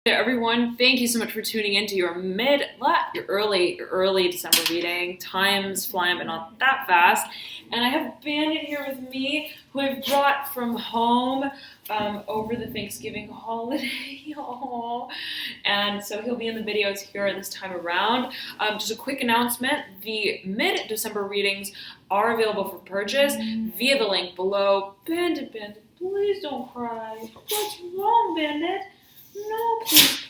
Hey everyone, thank you so much for tuning in to your early December reading. Time's flying, but not that fast. And I have Bandit here with me, who I've brought from home over the Thanksgiving holiday. Oh. And so he'll be in the videos here this time around. Just a quick announcement: the mid-December readings are available for purchase via the link below. Bandit, please don't cry. What's wrong, Bandit? No,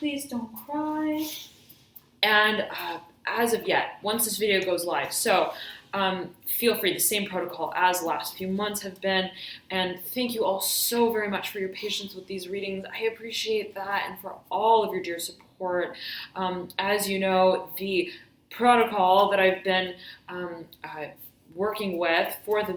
please don't cry. And as of yet, once this video goes live, so feel free, the same protocol as the last few months have been. And thank you all so very much for your patience with these readings. I appreciate that, and for all of your dear support. As you know, the protocol that I've been working with for the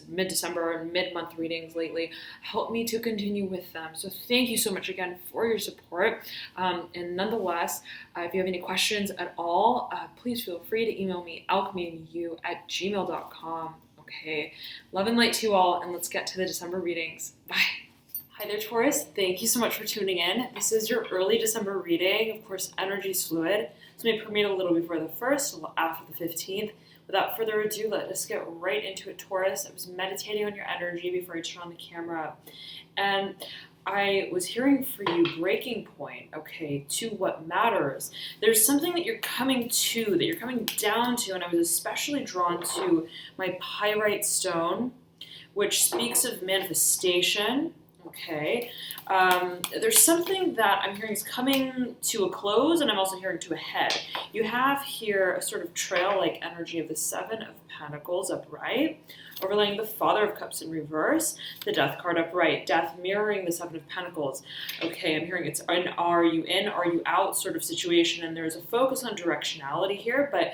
mid-December and mid-month readings lately help me to continue with them. So thank you so much again for your support. And nonetheless, if you have any questions at all, please feel free to email me, alchemyu@gmail.com. Okay, love and light to you all, and let's get to the December readings. Bye. Hi there, Taurus. Thank you so much for tuning in. This is your early December reading. Of course, energy is fluid, so may permeate a little before the 1st, a little after the 15th. Without further ado, let us get right into it, Taurus. I was meditating on your energy before I turned on the camera, and I was hearing for you breaking point, okay, to what matters. There's something that you're coming to, that you're coming down to, and I was especially drawn to my pyrite stone, which speaks of manifestation. Okay, there's something that I'm hearing is coming to a close, and I'm also hearing to a head. You have here a sort of trail-like energy of the Seven of Pentacles upright, overlaying the Father of Cups in reverse, the Death card upright, Death mirroring the Seven of Pentacles. Okay, I'm hearing it's an are you in, are you out sort of situation, and there's a focus on directionality here, but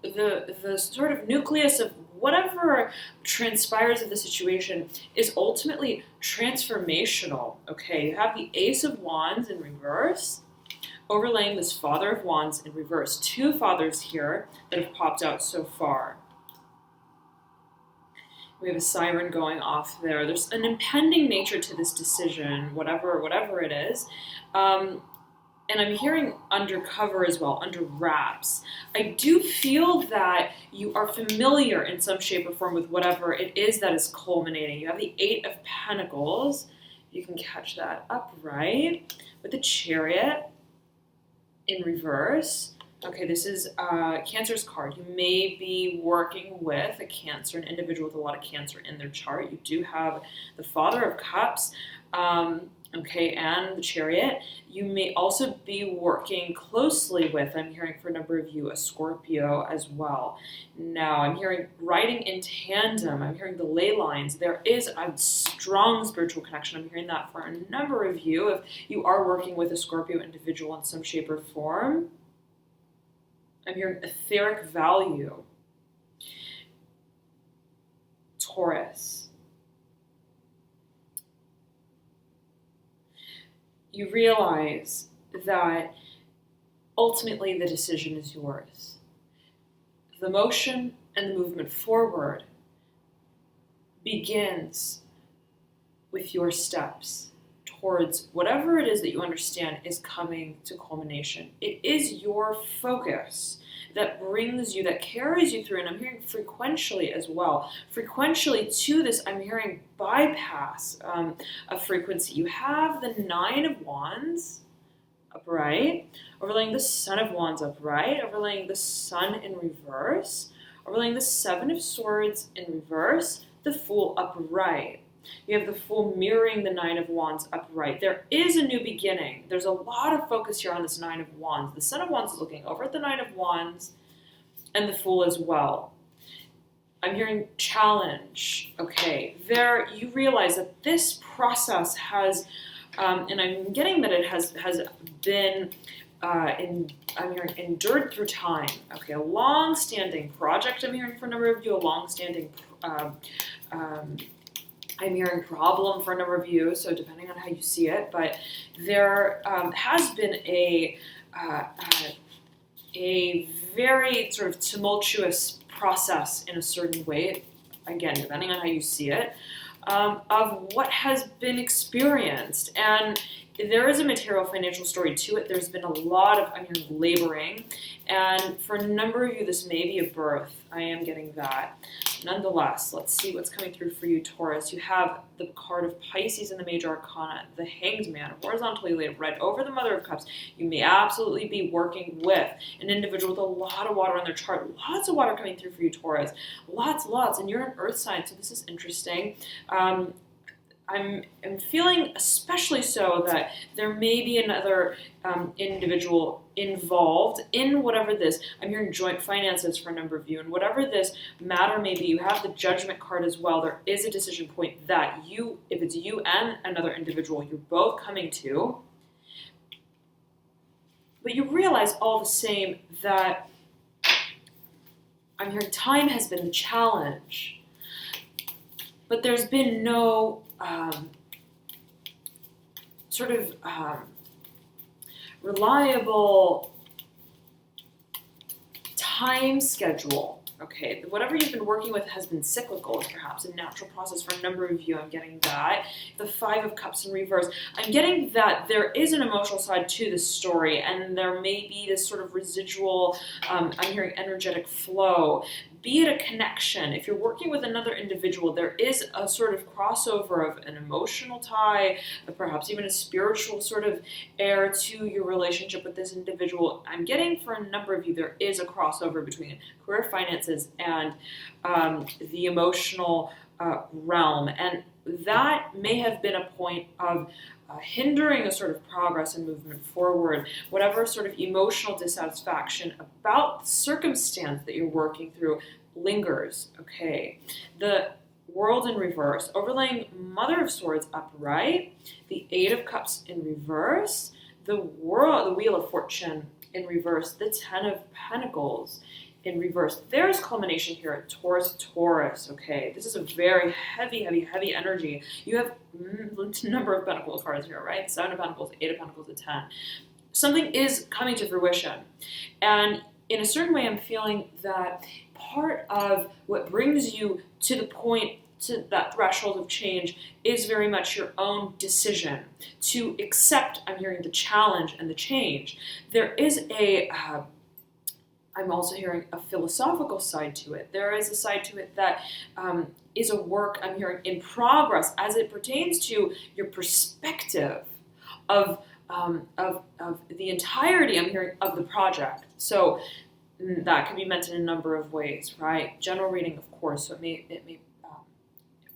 the sort of nucleus of whatever transpires of the situation is ultimately transformational. Okay, you have the Ace of Wands in reverse, overlaying this Father of Wands in reverse. Two fathers here that have popped out so far. We have a siren going off there. There's an impending nature to this decision, whatever it is. And I'm hearing undercover as well, under wraps. I do feel that you are familiar in some shape or form with whatever it is that is culminating. You have the Eight of Pentacles. You can catch that upright with the Chariot in reverse. Okay, this is Cancer's card. You may be working with a Cancer, an individual with a lot of Cancer in their chart. You do have the Father of Cups. Okay, and the Chariot. You may also be working closely with, I'm hearing for a number of you, a Scorpio as well. Now, I'm hearing writing in tandem. I'm hearing the ley lines. There is a strong spiritual connection. I'm hearing that for a number of you. If you are working with a Scorpio individual in some shape or form, I'm hearing etheric value. Taurus. You realize that ultimately the decision is yours. The motion and the movement forward begins with your steps towards whatever it is that you understand is coming to culmination. It is your focus that brings you, that carries you through, and I'm hearing frequentially as well. Frequentially to this, I'm hearing bypass a frequency. You have the Nine of Wands upright, overlaying the Son of Wands upright, overlaying the Sun in reverse, overlaying the Seven of Swords in reverse, the Fool upright. You have the Fool mirroring the Nine of Wands upright. There is a new beginning. There's a lot of focus here on this Nine of Wands. The Son of Wands is looking over at the Nine of Wands and the Fool as well. I'm hearing challenge. Okay, there you realize that this process has, and I'm getting that it has been, I'm hearing endured through time. Okay, a long-standing project. I'm hearing for a number of you, a long-standing I'm hearing problem for a number of you, so depending on how you see it, but there has been a very sort of tumultuous process in a certain way, again, depending on how you see it, of what has been experienced. And there is a material financial story to it. There's been a lot of, I'm hearing, laboring. And for a number of you, this may be a birth. I am getting that. Nonetheless, let's see what's coming through for you, Taurus. You have the card of Pisces in the major arcana, the Hanged Man, horizontally laid red over the Mother of Cups. You may absolutely be working with an individual with a lot of water on their chart. Lots of water coming through for you, Taurus. Lots. And you're an earth sign, so this is interesting. I'm feeling especially so that there may be another individual involved in whatever this, I'm hearing joint finances for a number of you, and whatever this matter may be, you have the Judgment card as well. There is a decision point that you, if it's you and another individual, you're both coming to, but you realize all the same that I'm hearing time has been the challenge, but there's been no reliable time schedule. Okay, whatever you've been working with has been cyclical, perhaps a natural process for a number of you. I'm getting that. The Five of Cups in reverse. I'm getting that there is an emotional side to this story, and there may be this sort of residual, I'm hearing energetic flow. Be it a connection. If you're working with another individual, there is a sort of crossover of an emotional tie, perhaps even a spiritual sort of air to your relationship with this individual. I'm getting for a number of you, there is a crossover between career finances and the emotional realm. And that may have been a point of hindering a sort of progress and movement forward, whatever sort of emotional dissatisfaction about the circumstance that you're working through lingers. Okay, the World in reverse, overlaying Mother of Swords upright, the Eight of Cups in reverse, the Wheel of Fortune in reverse, the Ten of Pentacles in reverse. There's culmination here at Taurus, okay? This is a very heavy energy. You have a number of Pentacle cards here, right? Seven of Pentacles, Eight of Pentacles, the 10. Something is coming to fruition. And in a certain way, I'm feeling that part of what brings you to the point, to that threshold of change, is very much your own decision to accept, I'm hearing, the challenge and the change. There is a I'm also hearing a philosophical side to it. There is a side to it that is a work, I'm hearing, in progress as it pertains to your perspective of the entirety, I'm hearing, of the project. So that can be meant in a number of ways, right? General reading, of course, so it may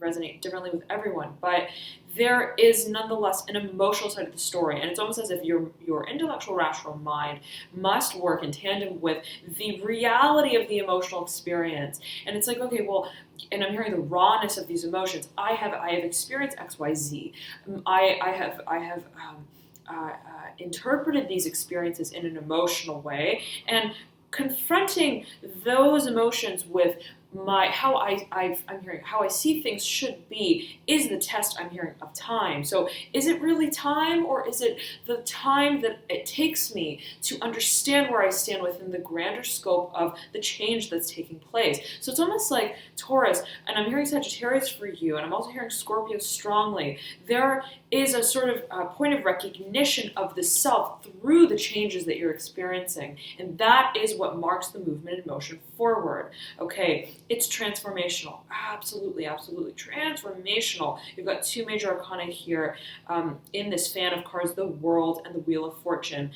resonate differently with everyone, but there is nonetheless an emotional side of the story, and it's almost as if your intellectual, rational mind must work in tandem with the reality of the emotional experience. And it's like, okay, well, and I'm hearing the rawness of these emotions. I have experienced X, Y, Z. I have interpreted these experiences in an emotional way, and confronting those emotions with how I'm hearing how I see things should be is the test, I'm hearing, of time. So is it really time, or is it the time that it takes me to understand where I stand within the grander scope of the change that's taking place? So it's almost like Taurus, and I'm hearing Sagittarius for you, and I'm also hearing Scorpio strongly. There is a sort of point of recognition of the self through the changes that you're experiencing, and that is what marks the movement and motion forward. Okay, it's transformational. Absolutely transformational. You've got two major arcana here in this fan of cards, the World and the Wheel of Fortune.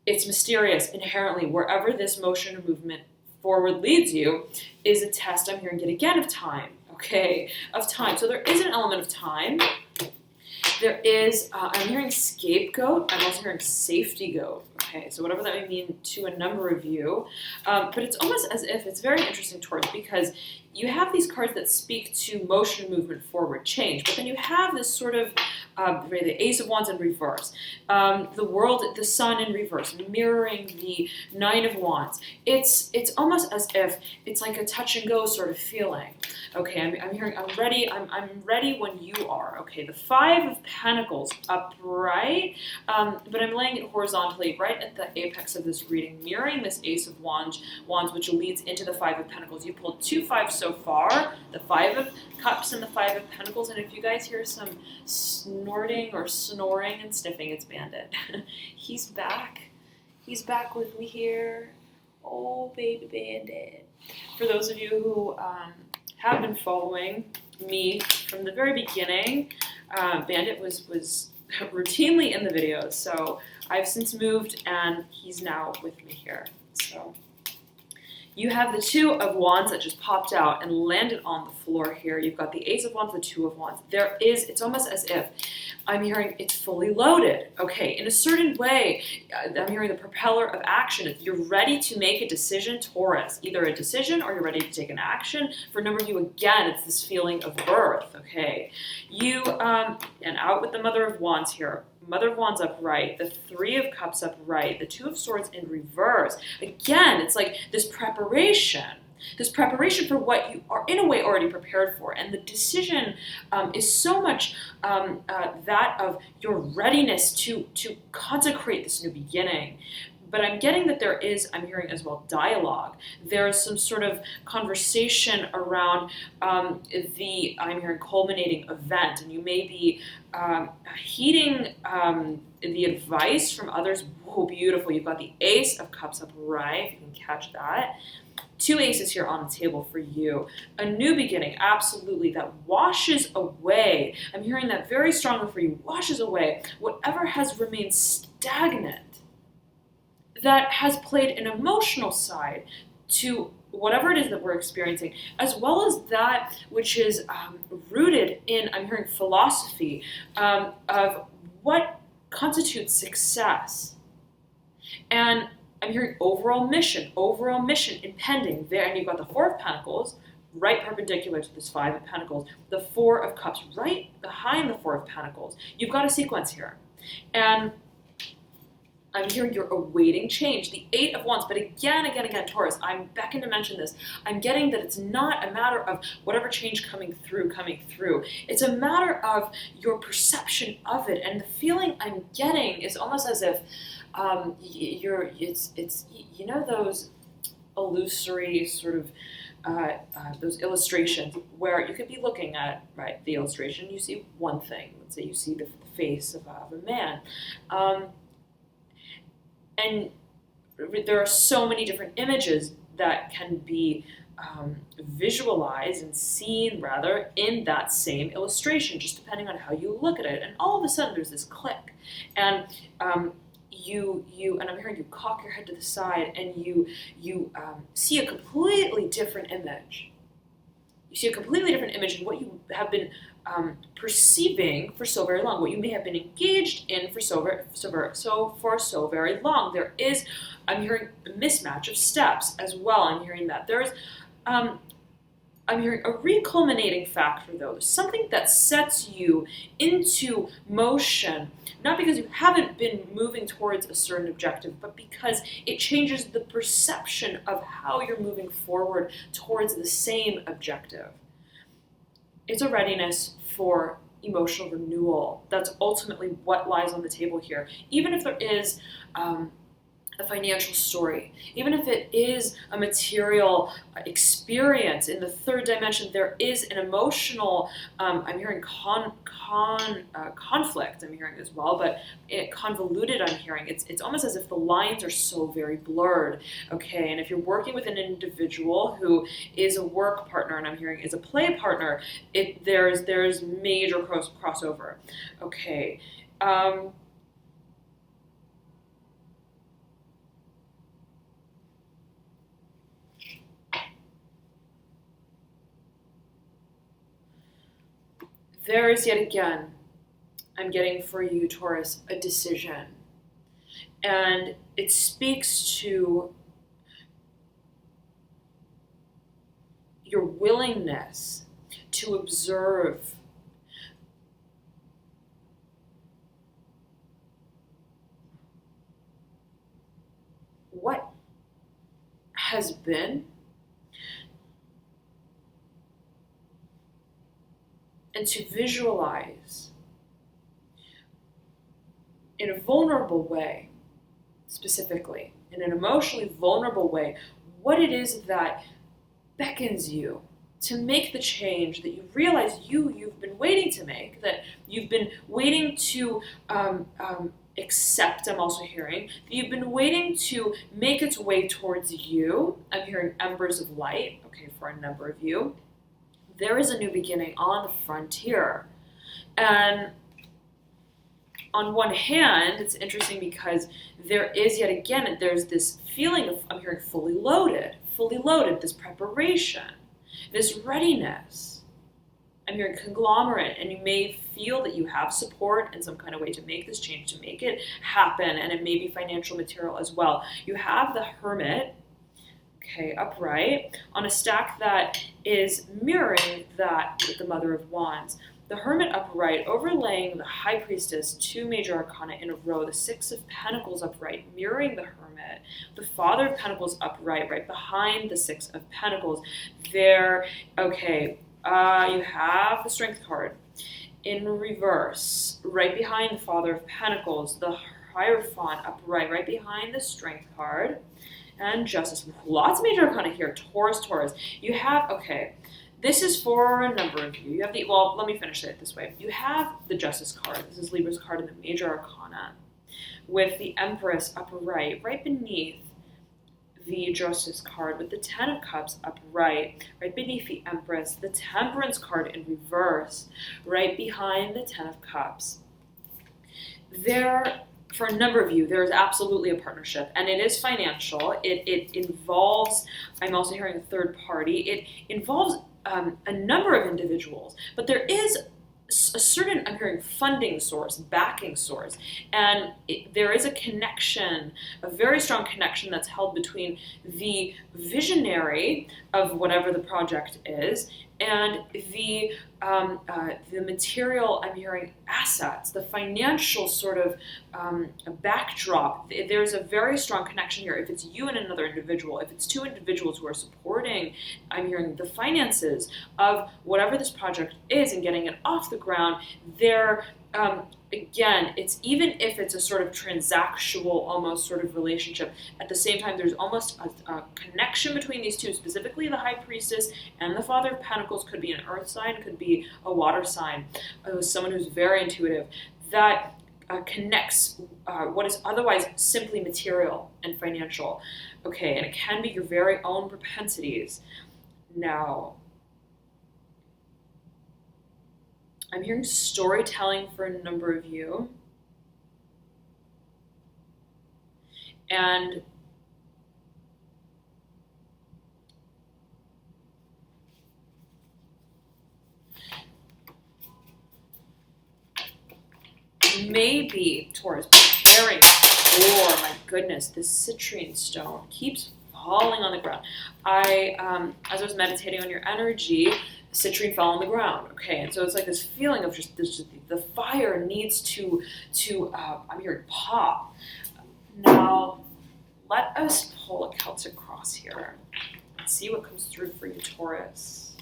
It's mysterious inherently. Wherever this motion and movement forward leads you is a test, I'm hearing, yet again, of time. Okay, of time. So there is an element of time. There is, I'm hearing scapegoat. I'm also hearing safety goat. Okay, so whatever that may mean to a number of you. But it's almost as if, it's very interesting, Taurus, because you have these cards that speak to motion, movement, forward, change. But then you have this sort of, the Ace of Wands in reverse. The World, the Sun in reverse, mirroring the Nine of Wands. It's almost as if it's like a touch and go sort of feeling. Okay, I'm hearing, I'm ready when you are. Okay, the Five of Pentacles upright, but I'm laying it horizontally right at the apex of this reading, mirroring this Ace of Wands, which leads into the Five of Pentacles. You pulled 2 5s so so far, the Five of Cups and the Five of Pentacles. And if you guys hear some snorting or snoring and sniffing, it's Bandit. He's back. He's back with me here. Oh, baby Bandit. For those of you who have been following me from the very beginning, Bandit was routinely in the videos. So I've since moved and he's now with me here. So you have the Two of Wands that just popped out and landed on the floor here. You've got the Ace of Wands, the Two of Wands. It's almost as if I'm hearing it's fully loaded. Okay, in a certain way, I'm hearing the propeller of action. You're ready to make a decision, Taurus. Either a decision or you're ready to take an action. For a number of you, again, it's this feeling of birth, okay? You, and out with the Mother of Wands here. Mother of Wands upright, the Three of Cups upright, the Two of Swords in reverse. Again, it's like this preparation for what you are in a way already prepared for. And the decision is so much that of your readiness to consecrate this new beginning. But I'm getting that I'm hearing as well dialogue. There's some sort of conversation around I'm hearing culminating event, and you may be heeding the advice from others. Whoa, beautiful. You've got the Ace of Cups upright, if you can catch that. Two aces here on the table for you. A new beginning, absolutely, that washes away. I'm hearing that very strongly for you. Washes away whatever has remained stagnant, that has played an emotional side to whatever it is that we're experiencing, as well as that which is rooted in, I'm hearing philosophy of what constitutes success. And I'm hearing overall mission impending there. And you've got the Four of Pentacles right perpendicular to this Five of Pentacles, the Four of Cups right behind the Four of Pentacles. You've got a sequence here. And I'm hearing you're awaiting change. The Eight of Wands, but again, Taurus, I'm beckoned to mention this. I'm getting that it's not a matter of whatever change coming through. It's a matter of your perception of it. And the feeling I'm getting is almost as if it's you know those illusory sort of those illustrations where you could be looking at the illustration, you see one thing. Let's say you see the face of a man. And there are so many different images that can be visualized and seen, rather, in that same illustration, just depending on how you look at it. And all of a sudden, there's this click. And and I'm hearing you cock your head to the side, and you see a completely different image. You see a completely different image in what you have been perceiving for so very long, what you may have been engaged in for so very long. There is, I'm hearing a mismatch of steps as well. I'm hearing that there's, I'm hearing a reculminating factor though. There's something that sets you into motion, not because you haven't been moving towards a certain objective, but because it changes the perception of how you're moving forward towards the same objective. It's a readiness for emotional renewal. That's ultimately what lies on the table here. Even if there is a financial story, even if it is a material experience in the third dimension, there is an emotional, I'm hearing conflict, I'm hearing as well, but convoluted, I'm hearing. It's almost as if the lines are so very blurred, okay? And if you're working with an individual who is a work partner, and I'm hearing is a play partner, there's major crossover, okay? There is yet again, I'm getting for you, Taurus, a decision. And it speaks to your willingness to observe what has been, and to visualize in a vulnerable way, specifically, in an emotionally vulnerable way, what it is that beckons you to make the change that you realize you've been waiting to make, that you've been waiting to accept. I'm also hearing that you've been waiting to make its way towards you. I'm hearing embers of light, okay, for a number of you. There is a new beginning on the frontier. And on one hand, it's interesting because there is, yet again, there's this feeling of, I'm hearing fully loaded, this preparation, this readiness. I'm hearing conglomerate, and you may feel that you have support in some kind of way to make this change, to make it happen, and it may be financial, material as well. You have the Hermit, okay, upright, on a stack that is mirroring that with the Mother of Wands. The Hermit upright, overlaying the High Priestess, 2 major arcana in a row, the 6 of Pentacles upright, mirroring the Hermit, the Father of Pentacles upright, right behind the 6 of Pentacles. There, okay, you have the Strength card in reverse, right behind the Father of Pentacles, the Hierophant upright, right behind the Strength card, and Justice. Lots of major arcana here, Taurus. You have, okay, this is for a number of you. You have the, well, let me finish it this way. You have the Justice card. This is Libra's card in the major arcana, with the Empress upright, right beneath the Justice card, with the 10 of Cups upright, right beneath the Empress, the Temperance card in reverse, right behind the 10 of Cups. There, for a number of you, there is absolutely a partnership, and it is financial. It involves, I'm also hearing a third party, it involves a number of individuals, but there is a certain, I'm hearing, funding source, backing source, and there is a connection, a very strong connection that's held between the visionary of whatever the project is and the material, I'm hearing, assets, the financial sort of backdrop. There's a very strong connection here. If it's you and another individual, if it's 2 individuals who are supporting, I'm hearing, the finances of whatever this project is and getting it off the ground, they're, again, it's even if it's a sort of transactional, almost sort of relationship, at the same time, there's almost a connection between these 2, specifically the High Priestess and the Father of Pentacles. Could be an earth sign, could be a water sign, someone who's very intuitive, that connects what is otherwise simply material and financial. Okay, and it can be your very own propensities. Now, I'm hearing storytelling for a number of you. And maybe, Taurus, preparing for, my goodness, this citrine stone keeps falling on the ground. As I was meditating on your energy, citrine fell on the ground, okay? And so it's like this feeling of just the fire needs to I'm hearing pop. Now, let us pull a Celtic cross here and see what comes through for you, Taurus.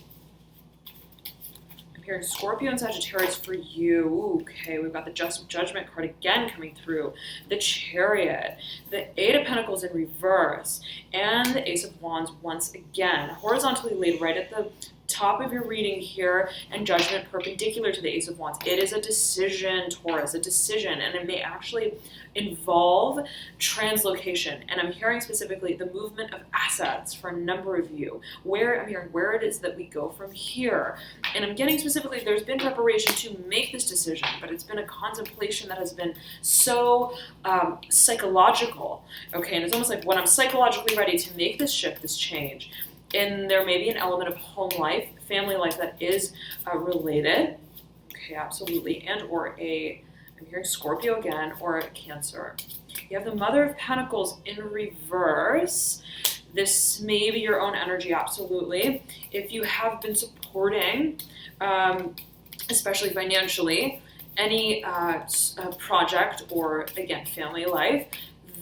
I'm hearing Scorpio and Sagittarius for you. Okay, we've got the Judgment card again coming through, the Chariot, the 8 of Pentacles in reverse, and the Ace of Wands once again, horizontally laid right at the top of your reading here, and Judgment perpendicular to the Ace of Wands. It is a decision, Taurus, a decision, and it may actually involve translocation. And I'm hearing specifically the movement of assets for a number of you, where I'm hearing where it is that we go from here. And I'm getting specifically, there's been preparation to make this decision, but it's been a contemplation that has been so psychological, okay? And it's almost like when I'm psychologically ready to make this shift, this change, and there may be an element of home life, family life that is related, okay, absolutely, and or I'm hearing Scorpio again, or a Cancer. You have the Mother of Pentacles in reverse. This may be your own energy, absolutely. If you have been supporting, especially financially, any project or, again, family life,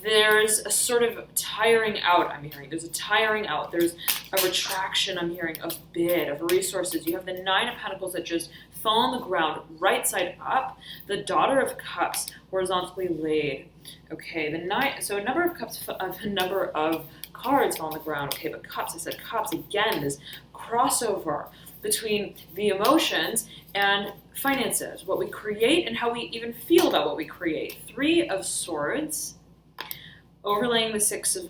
there's a sort of tiring out, I'm hearing. There's a tiring out. There's a retraction, I'm hearing, of bid, of resources. You have the 9 of Pentacles that just fall on the ground, right side up. The Daughter of Cups horizontally laid. Okay, the nine. So a number of cups, a number of cards fall on the ground. Okay, but cups. I said cups again. This crossover between the emotions and finances, what we create and how we even feel about what we create. Three of Swords, overlaying the Six of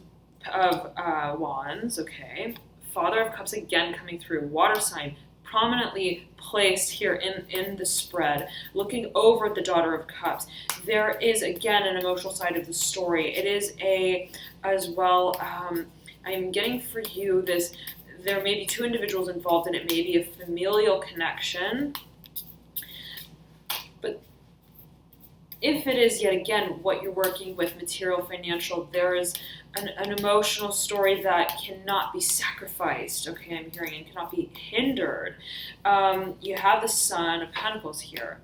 Wands. Okay, Father of Cups again coming through. Water sign prominently placed here in the spread, looking over the Daughter of Cups. There is again an emotional side of the story. It is as well. I'm getting for you this. There may be two individuals involved, and it may be a familial connection. But if it is, yet again, what you're working with, material, financial, there is an emotional story that cannot be sacrificed, okay, I'm hearing, and cannot be hindered. You have the Son of Pentacles here,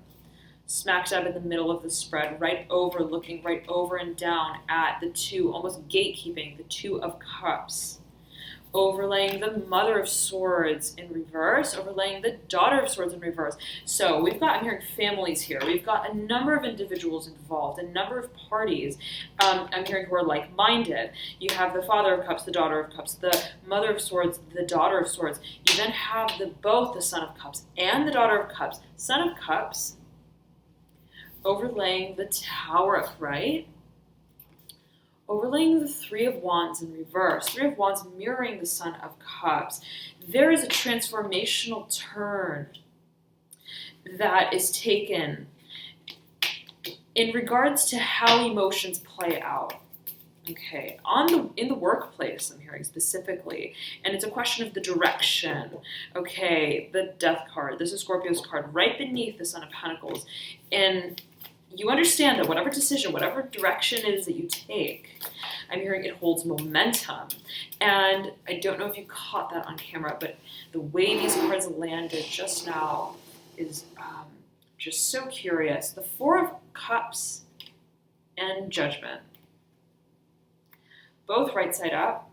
smack dab in the middle of the spread, right over, looking right over and down at the two, almost gatekeeping, the Two of Cups. Overlaying the Mother of Swords in reverse, overlaying the Daughter of Swords in reverse. So we've got, I'm hearing families here. We've got a number of individuals involved, a number of parties. I'm hearing who are like-minded. You have the Father of Cups, the Daughter of Cups, the Mother of Swords, the Daughter of Swords. You then have both the Son of Cups and the Daughter of Cups. Son of Cups overlaying the Tower upright. Overlaying the Three of Wands in reverse. Three of Wands mirroring the Son of Cups. There is a transformational turn that is taken in regards to how emotions play out. Okay, in the workplace, I'm hearing specifically, and it's a question of the direction. Okay, the Death card. This is Scorpio's card, right beneath the Son of Pentacles, and you understand that whatever decision, whatever direction it is that you take, I'm hearing it holds momentum. And I don't know if you caught that on camera, but the way these cards landed just now is just so curious. The Four of Cups and Judgment, both right side up,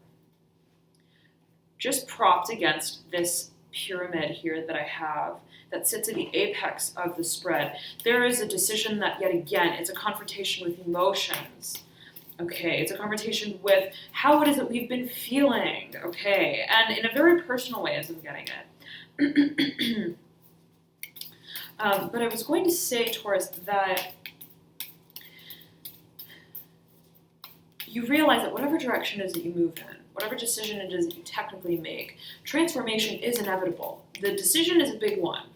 just propped against this pyramid here that I have that sits at the apex of the spread. There is a decision that, yet again, it's a confrontation with emotions. Okay, it's a confrontation with how it is that we've been feeling. Okay, and in a very personal way, as I'm getting it. But I was going to say, Taurus, that you realize that whatever direction it is that you move in, whatever decision it is that you technically make, transformation is inevitable. The decision is a big one.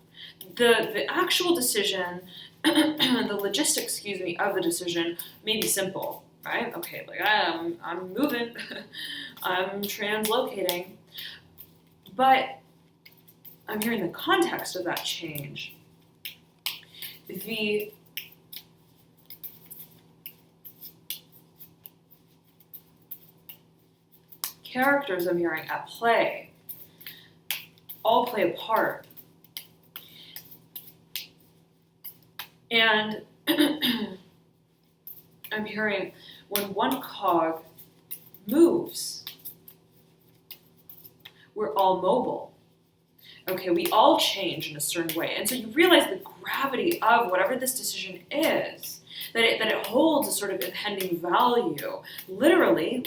The actual decision, the logistics, of the decision may be simple, right? Okay, like I'm moving, I'm translocating, but I'm hearing the context of that change. The characters I'm hearing at play all play a part. And I'm hearing when one cog moves, we're all mobile. Okay, we all change in a certain way. And so you realize the gravity of whatever this decision is, that it holds a sort of impending value, literally,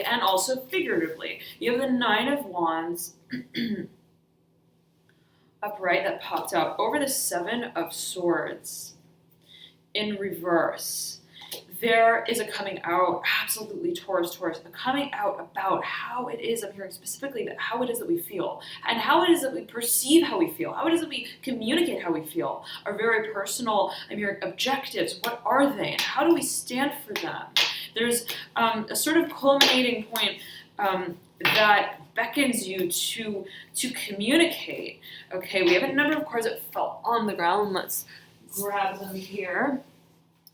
and also figuratively. You have the Nine of Wands upright that popped out over the Seven of Swords in reverse. There is a coming out, absolutely Taurus, a coming out about how it is, I'm hearing specifically that how it is that we feel, and how it is that we perceive how we feel, how it is that we communicate how we feel, are very personal, I'm hearing objectives, what are they, and how do we stand for them? There's a sort of culminating point that beckons you to communicate. Okay, we have a number of cards that fell on the ground. Let's grab them here.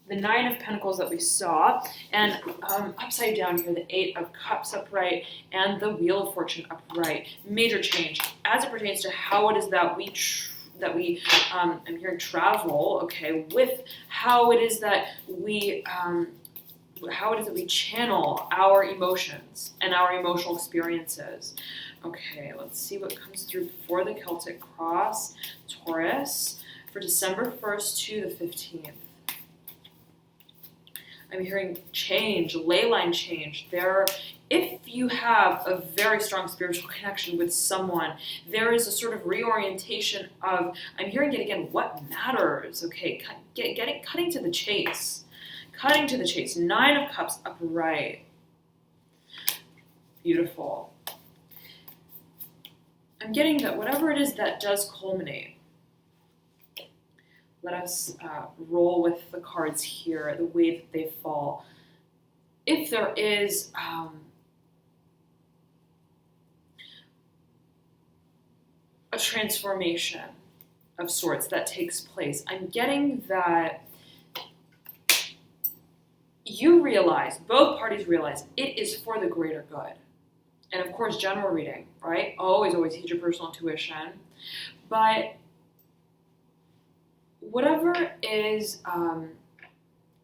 The Nine of Pentacles that we saw, and upside down here, the Eight of Cups upright, and the Wheel of Fortune upright. Major change as it pertains to how it is that we I'm hearing travel, okay, with how it is that we channel our emotions and our emotional experiences. Okay, let's see what comes through for the Celtic cross. Taurus. for December 1st to the 15th. I'm hearing change, ley line change. If you have a very strong spiritual connection with someone, there is a sort of reorientation of, I'm hearing it again, what matters, okay? Cutting to the chase. Cutting to the chase. 9 of Cups upright. Beautiful. I'm getting that whatever it is that does culminate, let us roll with the cards here, the way that they fall. If there is a transformation of sorts that takes place, I'm getting that you realize, both parties realize, it is for the greater good. And of course, general reading, right? Always heed your personal intuition. But whatever is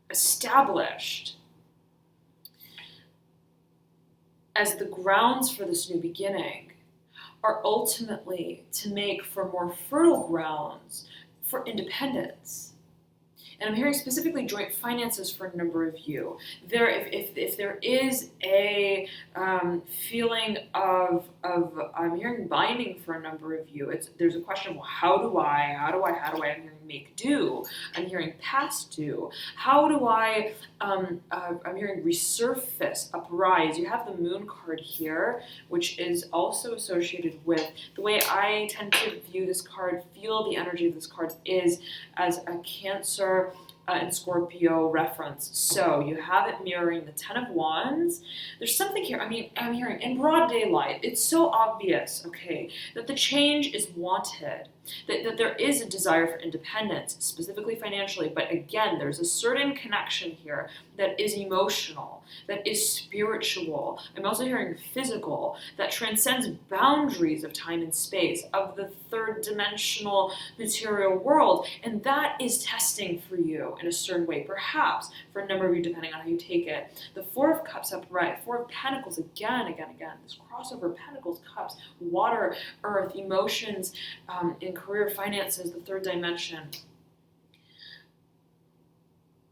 established as the grounds for this new beginning are ultimately to make for more fertile grounds for independence. And I'm hearing specifically joint finances for a number of you. If there is a feeling of I'm hearing binding for a number of you. There's a question of, well, how do I? I'm hearing make do. I'm hearing past due. How do I? I'm hearing resurface, uprise. You have the Moon card here, which is also associated with the way I tend to view this card, feel the energy of this card is as a Cancer and Scorpio reference. So you have it mirroring the 10 of Wands. There's something here, I'm hearing in broad daylight, it's so obvious, okay, that the change is wanted, that there is a desire for independence, specifically financially, but again, there's a certain connection here that is emotional, that is spiritual. I'm also hearing physical, that transcends boundaries of time and space, of the third dimensional material world, and that is testing for you in a certain way, perhaps for a number of you, depending on how you take it. The 4 of Cups upright, 4 of Pentacles, again, this crossover, Pentacles, Cups, water, earth, emotions, in career, finances, the third dimension.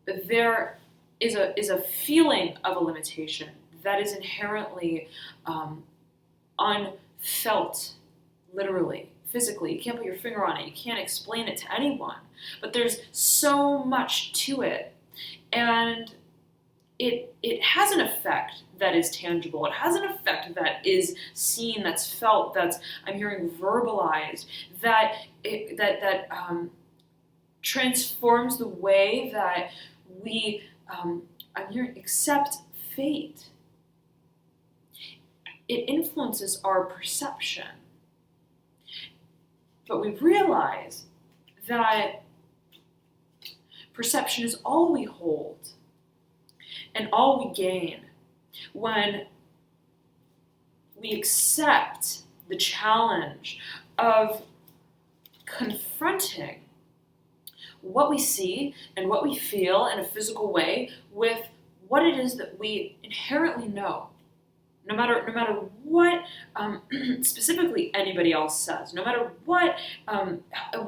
There is a feeling of a limitation that is inherently unfelt, literally, physically. You can't put your finger on it. You can't explain it to anyone. But there's so much to it. And it has an effect that is tangible. It has an effect that is seen, that's felt, that's, I'm hearing, verbalized, that transforms the way that we, I'm hearing, accept fate. It influences our perception. But we realize that perception is all we hold and all we gain when we accept the challenge of confronting what we see and what we feel in a physical way with what it is that we inherently know. No matter what specifically anybody else says, no matter what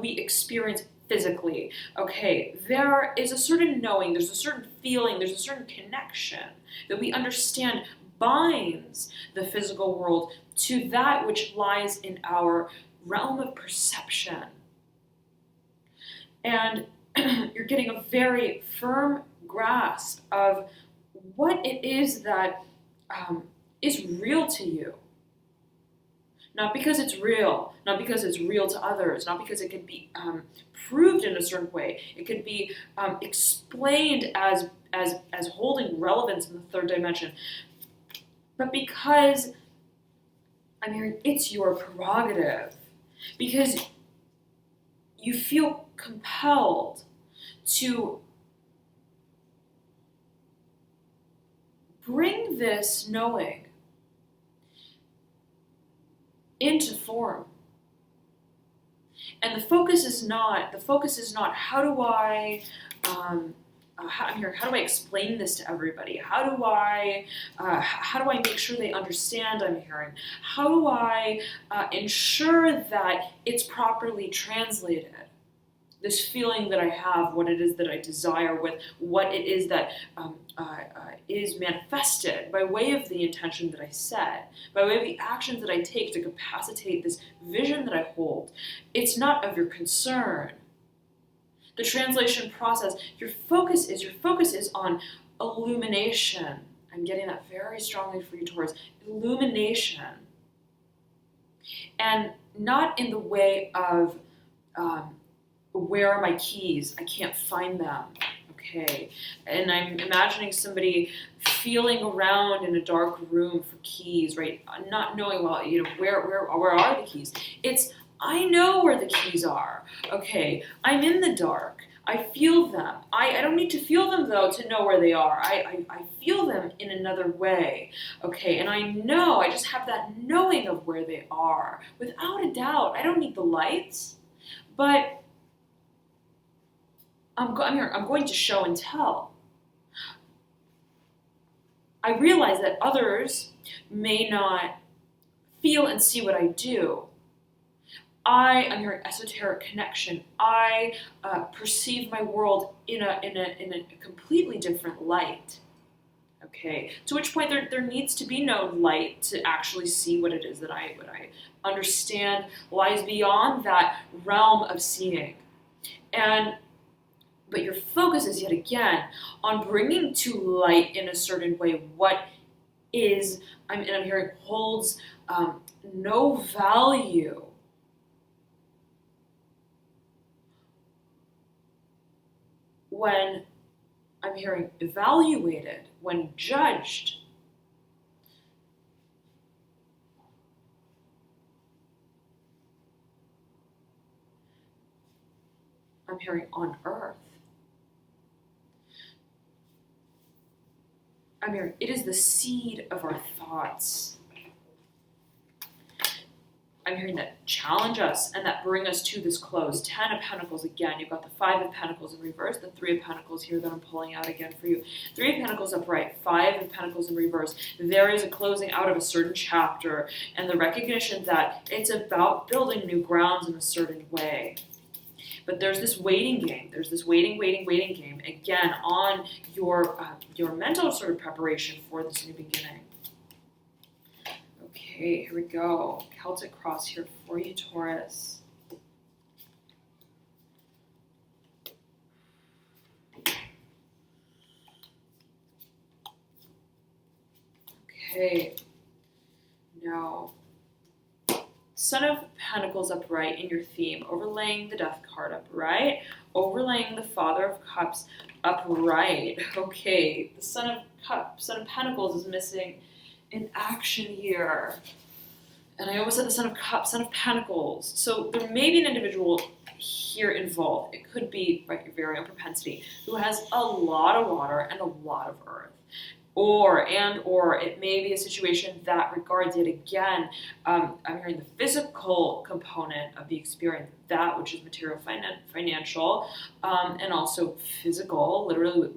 we experience physically, okay, there is a certain knowing, there's a certain feeling, there's a certain connection that we understand binds the physical world to that which lies in our realm of perception. And you're getting a very firm grasp of what it is that is real to you. Not because it's real, not because it's real to others, not because it could be proved in a certain way. It could be explained as holding relevance in the third dimension. But because, I'm hearing, it's your prerogative. Because you feel compelled to bring this knowing into form. And the focus is not how do I how do I explain this to everybody? How do I make sure they understand? I'm hearing. How do I ensure that it's properly translated? this feeling that I have, what it is that I desire, with what it is that is manifested by way of the intention that I set, by way of the actions that I take to capacitate this vision that I hold. It's not of your concern. The translation process, your focus is on illumination. I'm getting that very strongly for you, Taurus. Illumination. And not in the way of where are my keys? I can't find them. Okay. And I'm imagining somebody feeling around in a dark room for keys, right? Not knowing, well, where are the keys? It's, I know where the keys are. Okay. I'm in the dark. I feel them. I don't need to feel them, though, to know where they are. I feel them in another way. Okay. And I know, I just have that knowing of where they are. Without a doubt. I don't need the lights. But I'm going to show and tell. I realize that others may not feel and see what I do. I am hearing esoteric connection. I perceive my world in a completely different light. Okay, to which point there needs to be no light to actually see what it is that I understand lies beyond that realm of seeing. But your focus is yet again on bringing to light in a certain way what is, I'm hearing, holds no value. When I'm hearing evaluated, when judged. I'm hearing on earth. I'm hearing it is the seed of our thoughts. I'm hearing that challenge us and that bring us to this close. 10 of Pentacles again. You've got the 5 of Pentacles in reverse, the 3 of Pentacles here that I'm pulling out again for you. 3 of Pentacles upright, 5 of Pentacles in reverse. There is a closing out of a certain chapter and the recognition that it's about building new grounds in a certain way. But there's this waiting game. There's this waiting game, again, on your mental sort of preparation for this new beginning. Okay, here we go. Celtic cross here for you, Taurus. Okay, now, Son of Pentacles upright in your theme, overlaying the Death card upright, overlaying the Father of Cups upright. Okay, the Son of Pentacles is missing in action here. And I almost said the Son of Cups, Son of Pentacles. So there may be an individual here involved. It could be, right, your very own propensity, who has a lot of water and a lot of earth. Or it may be a situation that regards, yet again, I'm hearing the physical component of the experience, that which is material, financial, and also physical, literally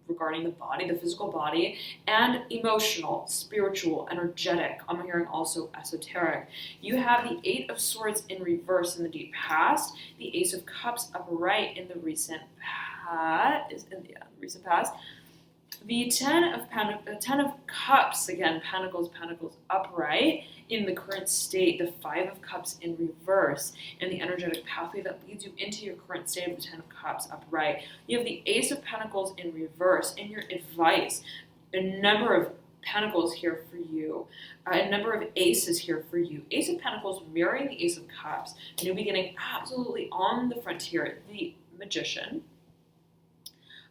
regarding the body, the physical body, and emotional, spiritual, energetic. I'm hearing also esoteric. You have the 8 of Swords in reverse in the deep past, the Ace of Cups upright in the recent past, the 10 of Cups, again, Pentacles upright in the current state, the 5 of Cups in reverse, and the energetic pathway that leads you into your current state of the 10 of Cups upright. You have the Ace of Pentacles in reverse, and your advice, a number of Pentacles here for you, a number of Aces here for you. Ace of Pentacles mirroring the Ace of Cups, new beginning absolutely on the frontier, the Magician,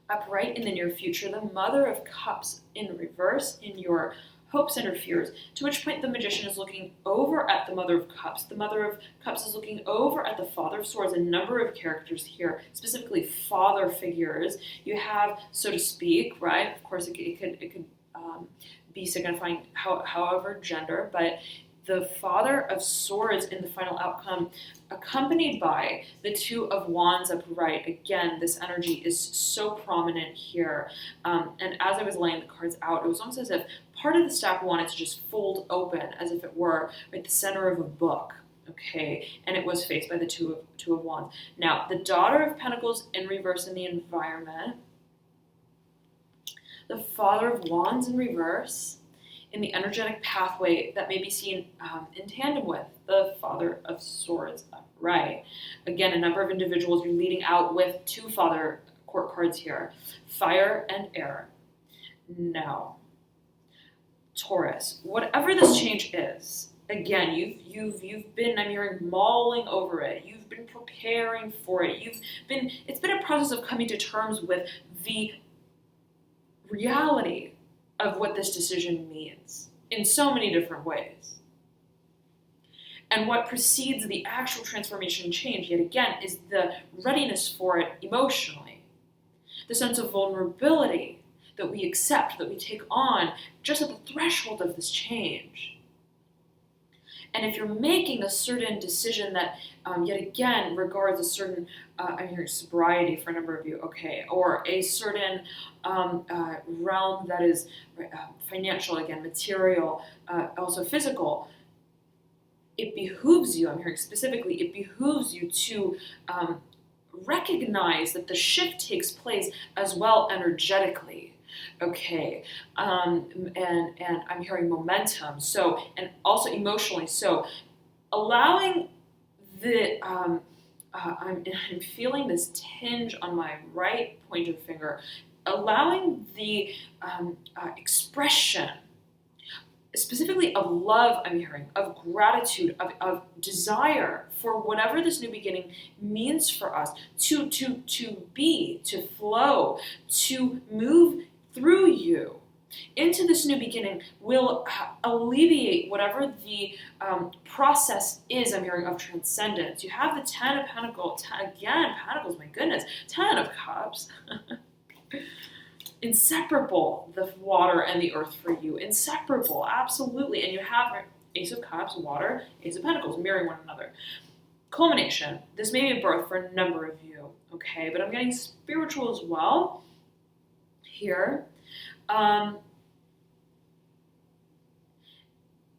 upright in the near future, the Mother of Cups in reverse in your hopes and your fears, to which point the Magician is looking over at the Mother of Cups. The Mother of Cups is looking over at the Father of Swords, a number of characters here, specifically father figures. You have, so to speak, right? Of course, it could be signifying however gender, but the Father of Swords in the final outcome, accompanied by the 2 of Wands upright. Again, this energy is so prominent here. And as I was laying the cards out, it was almost as if part of the stack wanted to just fold open, as if it were at the center of a book. Okay, and it was faced by the two of Wands. Now, the Daughter of Pentacles in reverse in the environment, the Father of Wands in reverse in the energetic pathway that may be seen in tandem with the Father of Swords upright. Again, a number of individuals you're leading out with two Father court cards here, fire and air. Now, Taurus, whatever this change is, again, you've been, I'm hearing, mulling over it. You've been preparing for it. It's been a process of coming to terms with the reality of what this decision means in so many different ways. And what precedes the actual transformation and change, yet again, is the readiness for it emotionally. The sense of vulnerability that we accept, that we take on just at the threshold of this change. And if you're making a certain decision that, yet again, regards a certain, I'm hearing sobriety for a number of you, okay, or a certain realm that is financial, again, material, also physical, it behooves you, I'm hearing specifically, it behooves you to recognize that the shift takes place as well energetically. Okay, and I'm hearing momentum, so, and also emotionally, so allowing the, I'm feeling this tinge on my right pointer finger, allowing the expression, specifically of love, I'm hearing, of gratitude, of desire for whatever this new beginning means for us, to be, to flow, to move through you into this new beginning will alleviate whatever the process is, I'm hearing, of transcendence. You have the Ten of Pentacles, Pentacles, my goodness, Ten of Cups. Inseparable, the water and the earth for you. Inseparable, absolutely. And you have Ace of Cups, water, Ace of Pentacles, mirroring one another. Culmination. This may be a birth for a number of you, okay? But I'm getting spiritual as well here. And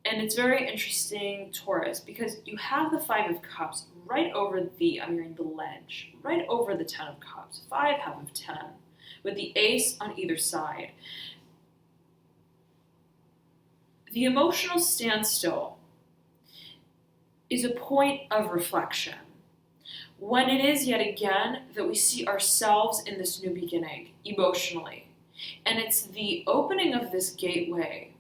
it's very interesting, Taurus, because you have the Five of Cups right over the, I'm hearing the ledge, right over the Ten of Cups. 5 half of 10, with the Ace on either side. The emotional standstill is a point of reflection. When it is, yet again, that we see ourselves in this new beginning, emotionally. And it's the opening of this gateway,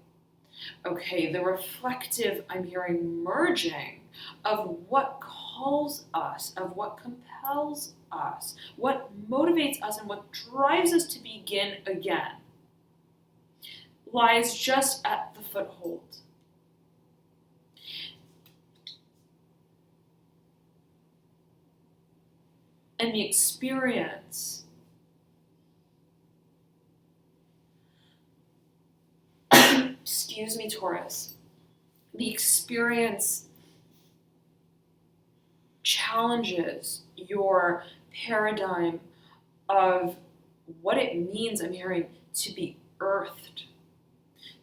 okay, the reflective, I'm hearing, merging of what calls us, of what compels us, what motivates us, and what drives us to begin again, lies just at the foothold. And the experience excuse me, Taurus, the experience challenges your paradigm of what it means, I'm hearing, to be earthed,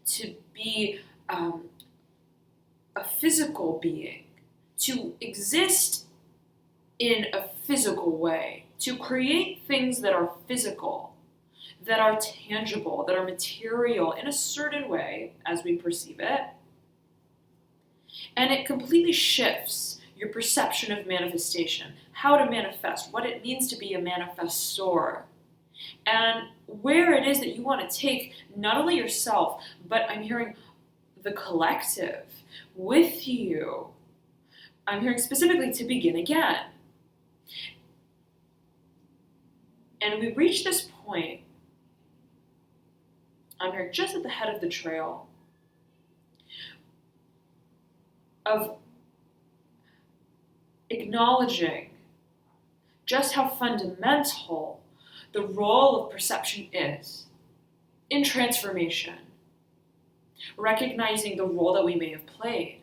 to be a physical being, to exist in a physical way, to create things that are physical, that are tangible, that are material in a certain way as we perceive it. And it completely shifts your perception of manifestation, how to manifest, what it means to be a manifestor, and where it is that you want to take not only yourself, but I'm hearing the collective with you. I'm hearing specifically to begin again. And we reach this point, I'm here just at the head of the trail, of acknowledging just how fundamental the role of perception is in transformation, recognizing the role that we may have played,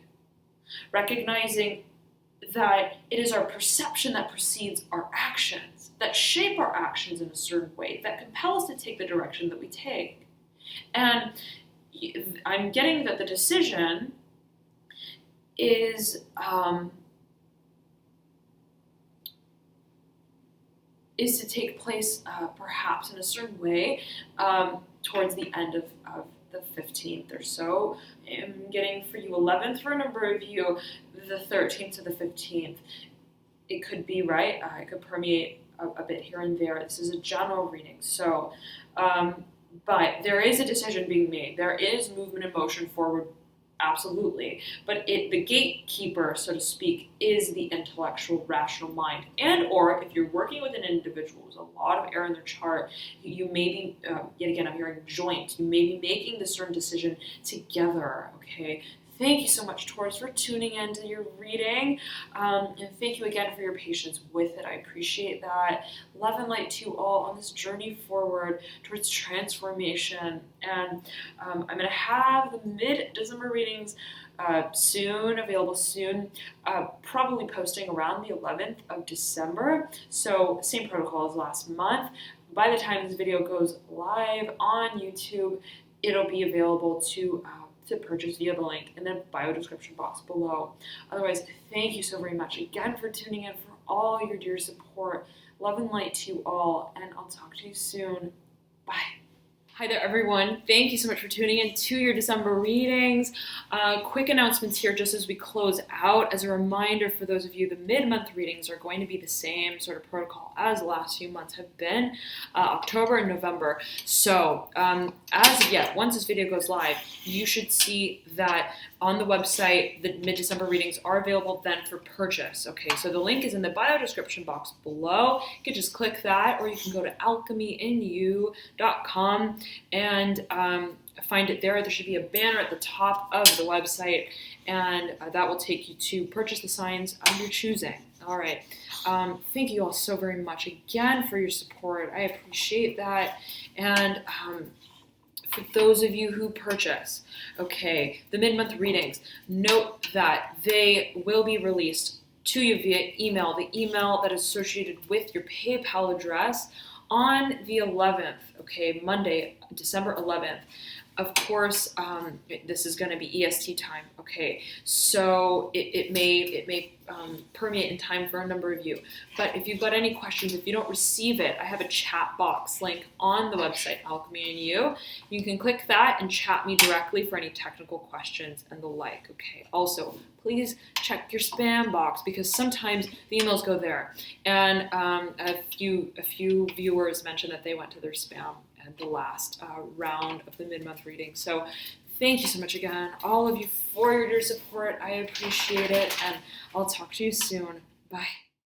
recognizing that it is our perception that precedes our actions, that shape our actions in a certain way, that compel us to take the direction that we take. And I'm getting that the decision is is to take place perhaps in a certain way towards the end of the 15th or so. I'm getting for you 11th for a number of you, the 13th to the 15th. It could be, right? It could permeate a bit here and there. This is a general reading. So, but there is a decision being made. There is movement and motion forward, absolutely. But the gatekeeper, so to speak, is the intellectual, rational mind. And or if you're working with an individual who's a lot of air in their chart, you may be, yet again, I'm hearing joint. You may be making this certain decision together, okay? Thank you so much, Taurus, for tuning in to your reading. And thank you again for your patience with it. I appreciate that. Love and light to you all on this journey forward towards transformation. And I'm going to have the mid-December readings soon, available soon, probably posting around the 11th of December. So same protocol as last month. By the time this video goes live on YouTube, it'll be available to purchase via the link in the bio description box below. Otherwise, thank you so very much again for tuning in, for all your dear support. Love and light to you all, and I'll talk to you soon. Bye. Hi there, everyone. Thank you so much for tuning in to your December readings. Quick announcements here just as we close out. As a reminder for those of you, the mid-month readings are going to be the same sort of protocol as the last few months have been, October and November. So as of yet, once this video goes live, you should see that on the website, the mid-December readings are available then for purchase. Okay, so the link is in the bio description box below. You can just click that, or you can go to alchemyinyou.com and find it there. There should be a banner at the top of the website, and that will take you to purchase the signs of your choosing. All right. Thank you all so very much again for your support. I appreciate that. And for those of you who purchase, okay, the mid-month readings, note that they will be released to you via email, the email that is associated with your PayPal address on the 11th, okay, Monday, December 11th. Of course, this is going to be EST time, okay, so it may permeate in time for a number of you. But if you've got any questions, if you don't receive it, I have a chat box link on the website, Alchemy and You. You can click that and chat me directly for any technical questions and the like, okay. Also, please check your spam box because sometimes the emails go there. And a few viewers mentioned that they went to their spam at the last round of the mid-month reading. So thank you so much again, all of you, for your support. I appreciate it, and I'll talk to you soon. Bye.